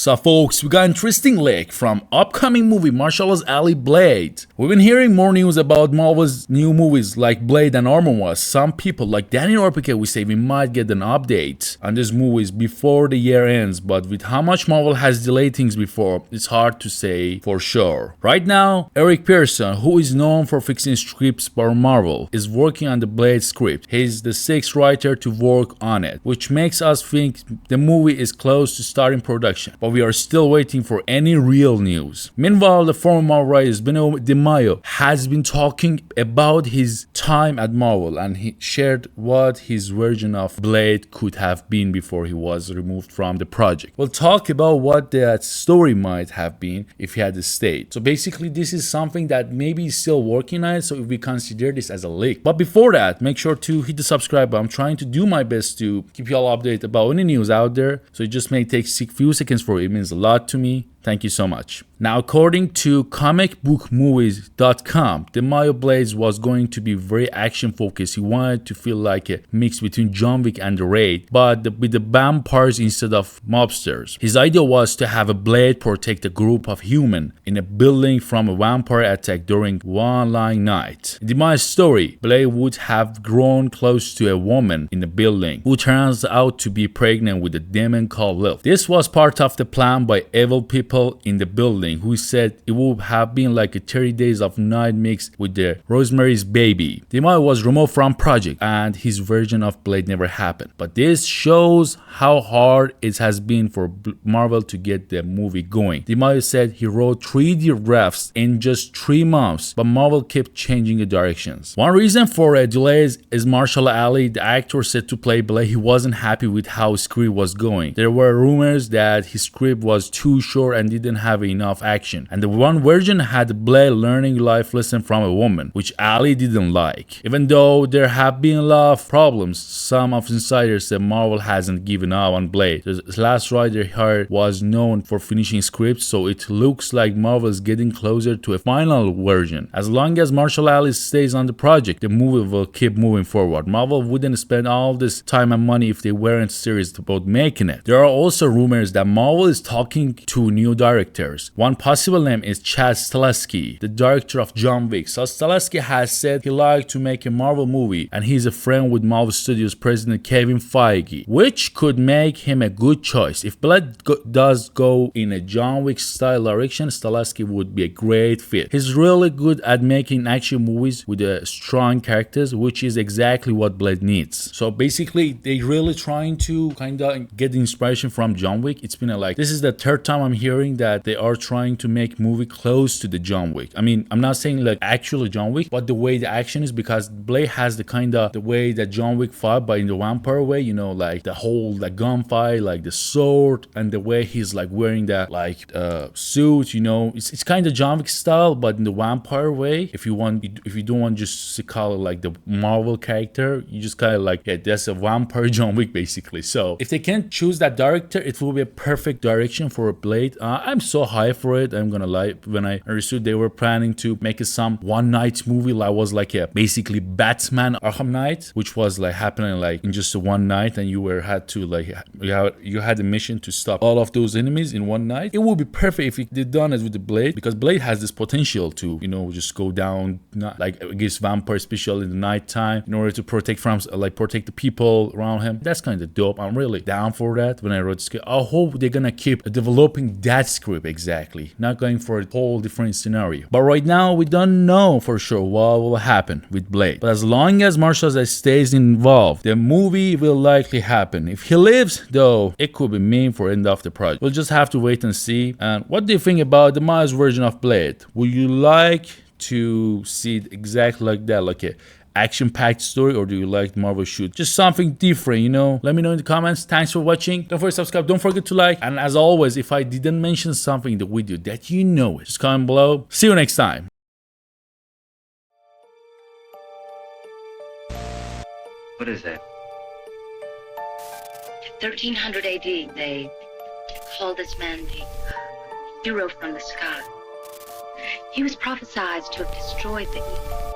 So folks, we got an interesting leak from upcoming movie Mahershala Ali Blade. We've been hearing more news about Marvel's new movies like Blade and Armor Wars. Some people like Daniel Orpike will say we might get an update on these movies before the year ends, but with how much Marvel has delayed things before, it's hard to say for sure. Right now, Eric Pearson, who is known for fixing scripts for Marvel, is working on the Blade script. He's the sixth writer to work on it, which makes us think the movie is close to starting production. But we are still waiting for any real news. Meanwhile, the former Marvel writer Benio Di Maio has been talking about his time at Marvel, and he shared what his version of Blade could have been before he was removed from the project. We'll talk about what that story might have been if he had stayed. So basically, this is something that maybe he's still working on it, so if we consider this as a leak. But before that, make sure to hit the subscribe button. I'm trying to do my best to keep you all updated about any news out there, so it just may take a few seconds for you. It means a lot to me. Thank you so much. Now, according to comicbookmovies.com, Di Maio Blades was going to be very action focused. He wanted to feel like a mix between John Wick and The Raid, but with the vampires instead of mobsters. His idea was to have a Blade protect a group of humans in a building from a vampire attack during one long night. In Di Maio's story, Blade would have grown close to a woman in the building who turns out to be pregnant with a demon called Lilith. This was part of the plan by evil people in the building who said it would have been like a 30 Days of Night mixed with the Rosemary's Baby. Di Maio was removed from project and his version of Blade never happened. But this shows how hard it has been for Marvel to get the movie going. Di Maio said he wrote 3D drafts in just 3 months, but Marvel kept changing the directions. One reason for delays is Mahershala Ali, the actor set to play Blade. He wasn't happy with how his script was going. There were rumors that his script was too short and didn't have enough action, and the one version had Blade learning life lesson from a woman, which Ali didn't like. Even though there have been a lot of problems, some of insiders said Marvel hasn't given up on Blade. The last writer hired was known for finishing scripts, so it looks like Marvel is getting closer to a final version. As long as Mahershala Ali stays on the project, the movie will keep moving forward. Marvel wouldn't spend all this time and money if they weren't serious about making it. There are also rumors that Marvel is talking to new directors. One possible name is Chad Stahelski, the director of John Wick. So Stahelski has said he liked to make a Marvel movie, and he's a friend with Marvel Studios president Kevin Feige, which could make him a good choice. If Blade does go in a John Wick style direction, Stahelski would be a great fit. He's really good at making action movies with strong characters, which is exactly what Blade needs. So basically, they're really trying to kind of get inspiration from John Wick. It's been this is the third time I'm hearing that they are trying to make movie close to the John Wick. I mean, I'm not saying like actually John Wick, but the way the action is, because Blade has the way that John Wick fought, but in the vampire way, you know, like the whole gunfight, like the sword, and the way he's like wearing that suit, you know, it's kind of John Wick style, but in the vampire way. If you don't want just to call it like the Marvel character, you just kind of like, yeah, that's a vampire John Wick basically. So if they can choose that director, it will be a perfect direction for a Blade. I'm so high for it. I'm gonna lie. When I understood they were planning to make some one night movie, that was like a basically Batman Arkham Knight, which was like happening like in just one night, and you had a mission to stop all of those enemies in one night. It would be perfect if they done it with the Blade, because Blade has this potential to, you know, just go down like against vampires, especially in the night time, in order to protect the people around him. That's kind of dope. I'm really down for that. When I wrote the script, I hope they're gonna keep developing that script exactly, not going for a whole different scenario. But right now, we don't know for sure what will happen with Blade. But as long as Mahershala stays involved, the movie will likely happen. If he leaves, though, it could be mean for end of the project. We'll just have to wait and see. And what do you think about the Maio's version of Blade? Would you like to see it exactly like that, like a action-packed story, or do you like Marvel shoot just something different, you know? Let me know in the comments. Thanks for watching. Don't forget to subscribe, don't forget to like, and as always, if I didn't mention something in the video that you know it, just comment below. See you next time. What is that? 1300 AD, they called this man the hero from the sky. He was prophesied to have destroyed the evil